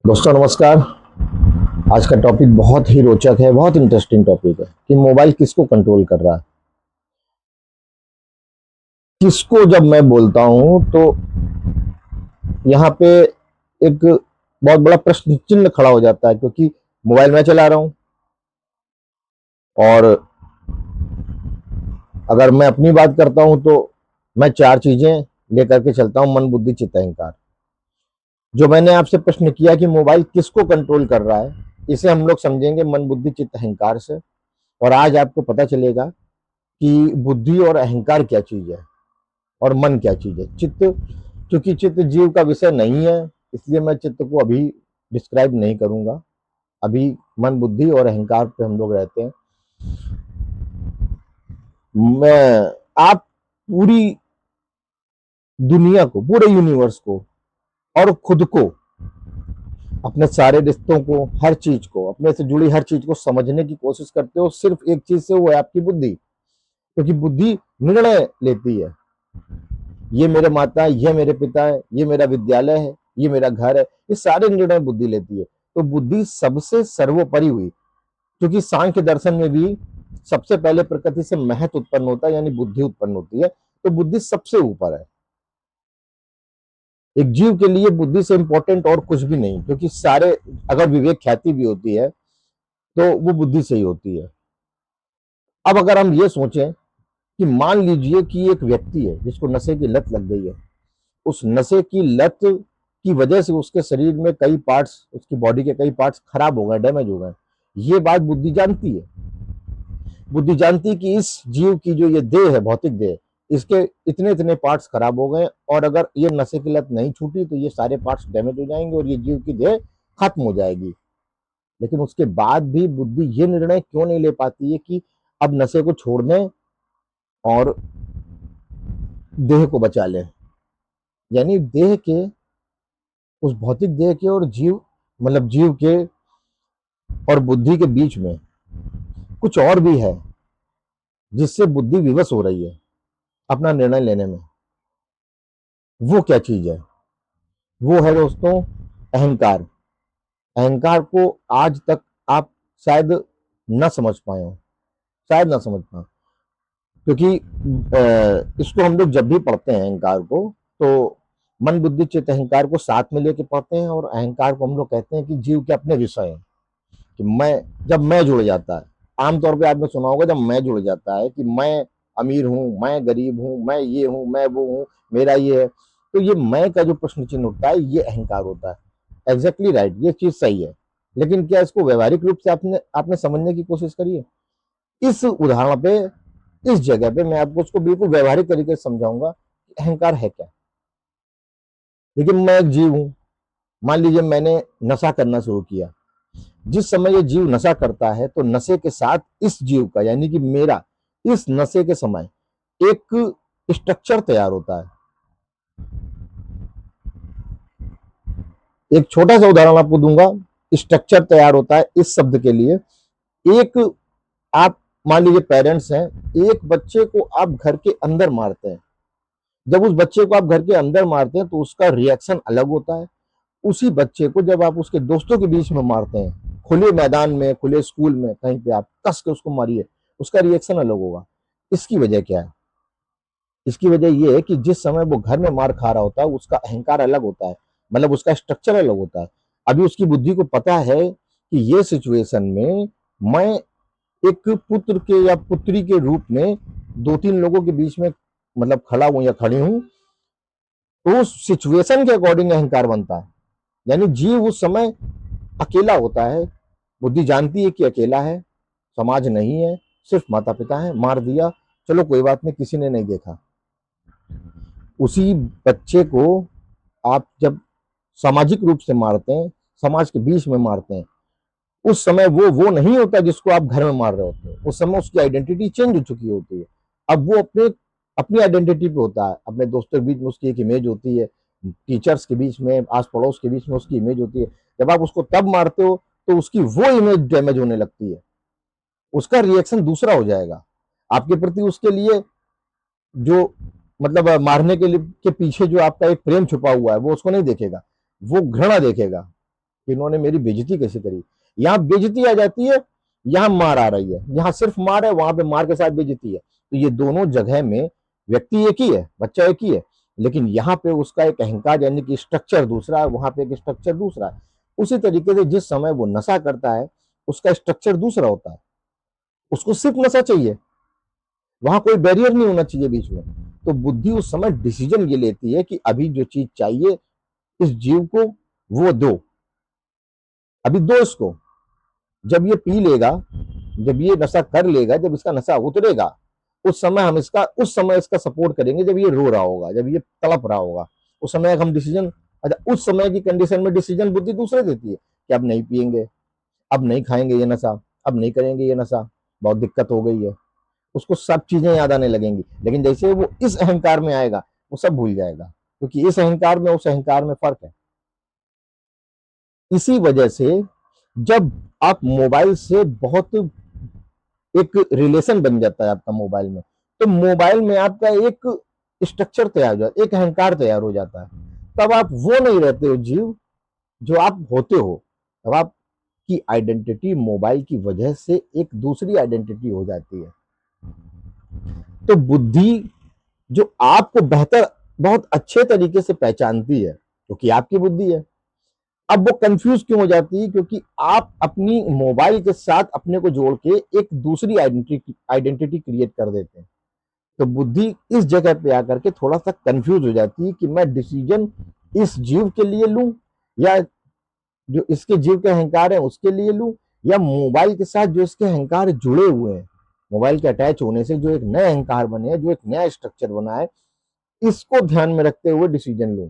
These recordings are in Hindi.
दोस्तों नमस्कार। आज का टॉपिक बहुत ही रोचक है, बहुत इंटरेस्टिंग टॉपिक है कि मोबाइल किसको कंट्रोल कर रहा है। किसको जब मैं बोलता हूं तो यहाँ पे एक बहुत बड़ा प्रश्न चिन्ह खड़ा हो जाता है, क्योंकि मोबाइल मैं चला रहा हूं और अगर मैं अपनी बात करता हूं तो मैं चार चीजें लेकर के चलता हूं: मन, बुद्धि, चित्त, अहंकार। जो मैंने आपसे प्रश्न किया कि मोबाइल किसको कंट्रोल कर रहा है, इसे हम लोग समझेंगे मन, बुद्धि, चित्त, अहंकार से। और आज आपको पता चलेगा कि बुद्धि और अहंकार क्या चीज है और मन क्या चीज है। चित्त, क्योंकि चित्त जीव का विषय नहीं है, इसलिए मैं चित्त को अभी डिस्क्राइब नहीं करूंगा। अभी मन, बुद्धि और अहंकार पे हम लोग रहते हैं। मैं आप पूरी दुनिया को, पूरे यूनिवर्स को और खुद को, अपने सारे रिश्तों को, हर चीज को, अपने से जुड़ी हर चीज को समझने की कोशिश करते हो सिर्फ एक चीज से, वो है आपकी बुद्धि। क्योंकि बुद्धि निर्णय लेती है। ये मेरे माता है, ये मेरे पिता है, ये मेरा विद्यालय है, ये मेरा घर है, ये सारे निर्णय बुद्धि लेती है। तो बुद्धि सबसे सर्वोपरि हुई, क्योंकि सांख्य दर्शन में भी सबसे पहले प्रकृति से महत्व उत्पन्न होता है, यानी बुद्धि उत्पन्न होती है। तो बुद्धि सबसे ऊपर है। एक जीव के लिए बुद्धि से इंपॉर्टेंट और कुछ भी नहीं, क्योंकि सारे, अगर विवेक ख्याति भी होती है तो वो बुद्धि से ही होती है। अब अगर हम ये सोचें कि मान लीजिए कि एक व्यक्ति है जिसको नशे की लत लग गई है, उस नशे की लत की वजह से उसके शरीर में कई पार्ट्स, उसकी बॉडी के कई पार्ट्स खराब हो गए, डैमेज हो गए। ये बात बुद्धि जानती है। बुद्धि जानती है कि इस जीव की जो ये देह है, भौतिक देह, इसके इतने इतने पार्ट्स खराब हो गए, और अगर ये नशे की लत नहीं छूटी तो ये सारे पार्ट्स डैमेज हो जाएंगे और ये जीव की देह खत्म हो जाएगी। लेकिन उसके बाद भी बुद्धि ये निर्णय क्यों नहीं ले पाती है कि अब नशे को छोड़ दें और देह को बचा लें। यानी देह के, उस भौतिक देह के और जीव, मतलब जीव के और बुद्धि के बीच में कुछ और भी है, जिससे बुद्धि विवश हो रही है अपना निर्णय लेने में। वो क्या चीज है? वो है दोस्तों अहंकार। अहंकार को आज तक आप शायद न समझ पाए हो, शायद ना समझ पाए, क्योंकि इसको हम लोग जब भी पढ़ते हैं अहंकार को, तो मन, बुद्धि, चित्त, अहंकार को साथ में लेके पढ़ते हैं। और अहंकार को हम लोग कहते हैं कि जीव के अपने विषय हैं। कि मैं, जब मैं जुड़ जाता है, आमतौर पे आपने सुना होगा, जब मैं जुड़ जाता है कि मैं अमीर हूं, मैं गरीब हूं, मैं ये हूं, मैं वो हूं, मेरा ये है, तो ये मैं का जो प्रश्न चिन्ह होता है, ये अहंकार होता है। एग्जैक्टली राइट, ये चीज सही है। लेकिन क्या इसको व्यवहारिक रूप से आपने आपने समझने की कोशिश करी है? इस उदाहरण पे, इस जगह पे मैं आपको उसको बिल्कुल व्यवहारिक तरीके से समझाऊंगा कि अहंकार है क्या। लेकिन मैं एक जीव हूं। मान लीजिए मैंने नशा करना शुरू किया। जिस समय ये जीव नशा करता है, तो नशे के साथ इस जीव का, यानी कि मेरा, इस नशे के समय एक स्ट्रक्चर तैयार होता है। एक छोटा सा उदाहरण आपको दूंगा। स्ट्रक्चर तैयार होता है इस शब्द के लिए। एक, आप मान लीजिए पेरेंट्स हैं, एक बच्चे को आप घर के अंदर मारते हैं। जब उस बच्चे को आप घर के अंदर मारते हैं तो उसका रिएक्शन अलग होता है। उसी बच्चे को जब आप उसके दोस्तों के बीच में मारते हैं, खुले मैदान में, खुले स्कूल में, कहीं पे आप कस के उसको मारिए, उसका रिएक्शन अलग होगा। इसकी वजह क्या है? इसकी वजह यह है कि जिस समय वो घर में मार खा रहा होता है, उसका अहंकार अलग होता है, मतलब उसका स्ट्रक्चर अलग होता है। अभी उसकी बुद्धि को पता है कि ये सिचुएशन में मैं एक पुत्र के या पुत्री के रूप में दो तीन लोगों के बीच में, मतलब खड़ा हूं या खड़ी हूं, तो उस सिचुएशन के अकॉर्डिंग अहंकार बनता है। यानी जीव उस समय अकेला होता है। बुद्धि जानती है कि अकेला है, समाज नहीं है, सिर्फ माता पिता है, मार दिया, चलो कोई बात नहीं, किसी ने नहीं देखा। उसी बच्चे को आप जब सामाजिक रूप से मारते हैं, समाज के बीच में मारते हैं, उस समय वो नहीं होता जिसको आप घर में मार रहे होते हैं। उस समय उसकी आइडेंटिटी चेंज हो चुकी होती है। अब वो अपने, अपनी आइडेंटिटी पे होता है। अपने दोस्तों के बीच में उसकी एक इमेज होती है, टीचर्स के बीच में, आस पड़ोस के बीच में उसकी इमेज होती है। जब आप उसको तब मारते हो तो उसकी वो इमेज डैमेज होने लगती है, उसका रिएक्शन दूसरा हो जाएगा। आपके प्रति उसके लिए जो, मतलब मारने के लिए के पीछे जो आपका एक प्रेम छुपा हुआ है, वो उसको नहीं देखेगा, वो घृणा देखेगा। कि इन्होंने मेरी बेइज्जती कैसे करी। यहाँ बेइज्जती आ जाती है, यहाँ मार आ रही है, यहाँ सिर्फ मार है, वहां पे मार के साथ बेइज्जती है। तो ये दोनों जगह में व्यक्ति एक ही है, बच्चा एक ही है, लेकिन यहाँ पे उसका एक अहंकार यानी कि स्ट्रक्चर दूसरा है, वहां पे एक स्ट्रक्चर दूसरा है। उसी तरीके से जिस समय वो नशा करता है उसका स्ट्रक्चर दूसरा होता है, उसको सिर्फ नशा चाहिए, वहां कोई बैरियर नहीं होना चाहिए बीच में। तो बुद्धि उस समय डिसीजन ये लेती है कि अभी जो चीज चाहिए इस जीव को वो दो, अभी दो इसको। जब ये पी लेगा, जब ये नशा कर लेगा, जब इसका नशा उतरेगा, उस समय इसका सपोर्ट करेंगे। जब ये रो रहा होगा, जब ये तड़प रहा होगा, उस समय हम डिसीजन, अच्छा उस समय की कंडीशन में डिसीजन बुद्धि दूसरे देती है कि अब नहीं पिएंगे, अब नहीं खाएंगे ये नशा, अब नहीं करेंगे ये नशा, बहुत दिक्कत हो गई है। उसको सब चीजें याद आने लगेंगी, लेकिन जैसे वो इस अहंकार में आएगा वो सब भूल जाएगा, क्योंकि इस अहंकार में उस अहंकार में फर्क है। इसी वजह से जब आप मोबाइल से बहुत एक रिलेशन बन जाता है आपका मोबाइल में, तो मोबाइल में आपका एक स्ट्रक्चर तैयार हो जाता है, एक अहंकार तैयार हो जाता है। तब आप वो नहीं रहते हो जीव जो आप होते हो। तब आपकी आइडेंटिटी मोबाइल की वजह से एक दूसरी आइडेंटिटी हो जाती है। तो बुद्धि जो आपको बेहतर, बहुत अच्छे तरीके से पहचानती है क्योंकि आपकी बुद्धि है। अब वो कंफ्यूज क्यों हो जाती है? क्योंकि आप अपनी मोबाइल के साथ अपने को जोड़ के एक दूसरी आइडेंटिटी क्रिएट कर देते हैं। तो बुद्धि इस जगह पे आकर के थोड़ा सा कंफ्यूज हो जाती है कि मैं डिसीजन इस जीव के लिए लूं, या जो इसके जीव के अहंकार है उसके लिए लूं, या मोबाइल के साथ जो इसके अहंकार जुड़े हुए हैं, मोबाइल के अटैच होने से जो एक नए अहंकार बने हैं, जो एक नया स्ट्रक्चर बना है, इसको ध्यान में रखते हुए डिसीजन लूं।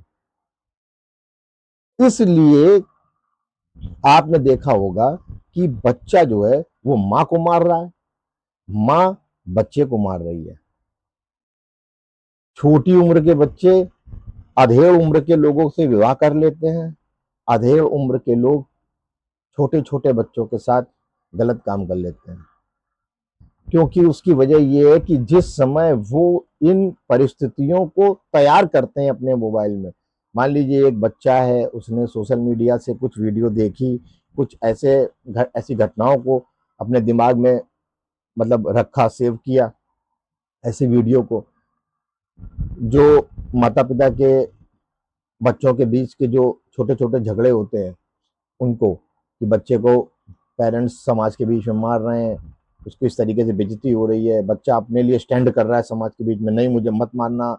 इसलिए आपने देखा होगा कि बच्चा जो है वो माँ को मार रहा है, माँ बच्चे को मार रही है। छोटी उम्र के बच्चे अधेड़ उम्र के लोगों से विवाह कर लेते हैं, अधेड़ उम्र के लोग छोटे छोटे बच्चों के साथ गलत काम कर लेते हैं, क्योंकि उसकी वजह यह है कि जिस समय वो इन परिस्थितियों को तैयार करते हैं अपने मोबाइल में, मान लीजिए एक बच्चा है, उसने सोशल मीडिया से कुछ वीडियो देखी, कुछ ऐसी घटनाओं को अपने दिमाग में मतलब रखा, सेव किया, ऐसी वीडियो को, जो माता पिता के बच्चों के बीच के जो छोटे छोटे झगड़े होते हैं उनको, कि बच्चे को पेरेंट्स समाज के बीच में मार रहे हैं, उसको इस तरीके से बेइज्जती हो रही है, बच्चा अपने लिए स्टैंड कर रहा है समाज के बीच में, नहीं मुझे मत मारना,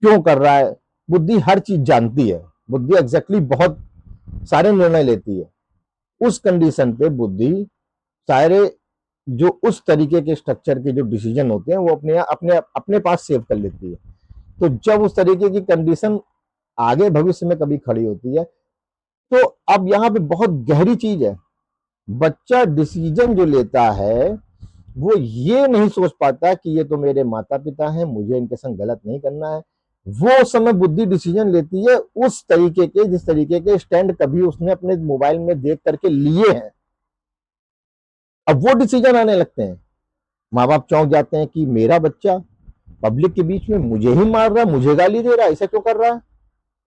क्यों कर रहा है। बुद्धि हर चीज जानती है, बुद्धि एग्जैक्टली बहुत सारे निर्णय लेती है। उस कंडीशन पे बुद्धि सारे जो उस तरीके के स्ट्रक्चर के जो डिसीजन होते हैं वो अपने अपने अपने पास सेव कर लेती है। तो जब उस तरीके की कंडीशन आगे भविष्य में कभी खड़ी होती है, तो अब यहाँ पे बहुत गहरी चीज है। बच्चा डिसीजन जो लेता है वो ये नहीं सोच पाता कि ये तो मेरे माता पिता हैं, मुझे इनके संग गलत नहीं करना है। वो उस समय बुद्धि डिसीजन लेती है उस तरीके के, जिस तरीके के स्टैंड कभी उसने अपने मोबाइल में देख करके लिए हैं। अब वो डिसीजन आने लगते हैं, माँ बाप चौंक जाते हैं कि मेरा बच्चा पब्लिक के बीच में मुझे ही मार रहा है, मुझे गाली दे रहा है, ऐसा क्यों कर रहा है?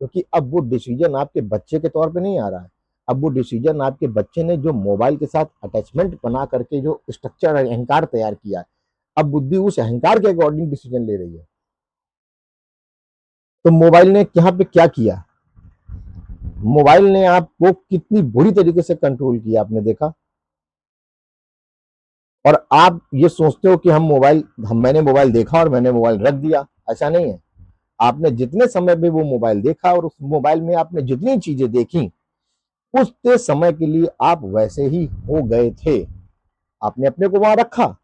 क्योंकि अब वो डिसीजन आपके बच्चे के तौर पे नहीं आ रहा है, अब वो डिसीजन आपके बच्चे ने जो मोबाइल के साथ अटैचमेंट बना करके जो स्ट्रक्चर अहंकार तैयार किया है, अब बुद्धि उस अहंकार के अकॉर्डिंग डिसीजन ले रही है। तो मोबाइल ने यहाँ पे क्या किया? मोबाइल ने आपको कितनी बुरी तरीके से कंट्रोल किया, आपने देखा। और आप ये सोचते हो कि मैंने मोबाइल देखा और मैंने मोबाइल रख दिया, ऐसा नहीं है। आपने जितने समय में वो मोबाइल देखा और उस मोबाइल में आपने जितनी चीजें देखी, उतने समय के लिए आप वैसे ही हो गए थे। आपने अपने को वहां रखा,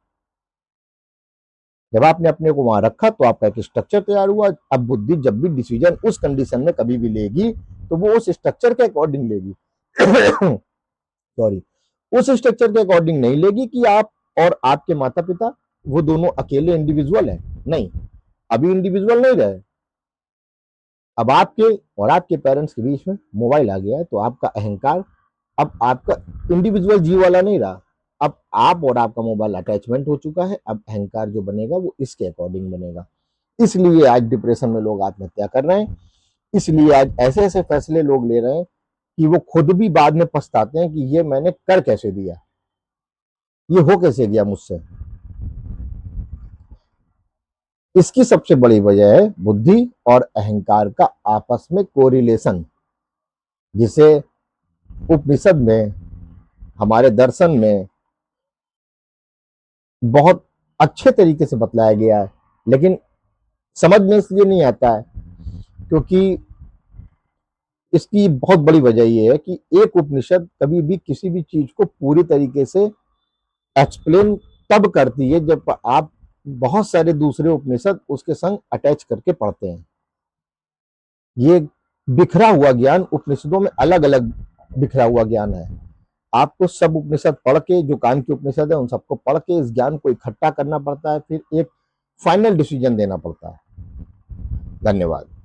जब आपने अपने को वहां रखा तो आपका एक स्ट्रक्चर तैयार हुआ। अब बुद्धि जब भी डिसीजन उस कंडीशन में कभी भी लेगी तो वो उस स्ट्रक्चर के अकॉर्डिंग लेगी। सॉरी, उस स्ट्रक्चर के अकॉर्डिंग नहीं लेगी कि आप और आपके माता पिता वो दोनों अकेले इंडिविजुअल है, नहीं, अभी इंडिविजुअल नहीं रहे। अब आपके और आपके पेरेंट्स के बीच में मोबाइल आ गया है, तो आपका अहंकार अब आपका इंडिविजुअल जीव वाला नहीं रहा। अब आप और आपका मोबाइल अटैचमेंट हो चुका है, अब अहंकार जो बनेगा वो इसके अकॉर्डिंग बनेगा। इसलिए आज डिप्रेशन में लोग आत्महत्या कर रहे हैं, इसलिए आज ऐसे ऐसे फैसले लोग ले रहे हैं कि वो खुद भी बाद में पछताते हैं कि ये मैंने कर कैसे दिया, ये हो कैसे गया मुझसे। इसकी सबसे बड़ी वजह है बुद्धि और अहंकार का आपस में कोरिलेशन, जिसे उपनिषद में, हमारे दर्शन में बहुत अच्छे तरीके से बतलाया गया है। लेकिन समझ में इसलिए नहीं आता है क्योंकि इसकी बहुत बड़ी वजह यह है कि एक उपनिषद कभी भी किसी भी चीज को पूरी तरीके से एक्सप्लेन तब करती है जब आप बहुत सारे दूसरे उपनिषद उसके संग अटैच करके पढ़ते हैं। ये बिखरा हुआ ज्ञान उपनिषदों में अलग अलग बिखरा हुआ ज्ञान है। आपको सब उपनिषद पढ़ के, जो कान के उपनिषद है उन सबको पढ़ के इस ज्ञान को इकट्ठा करना पड़ता है, फिर एक फाइनल डिसीजन देना पड़ता है। धन्यवाद।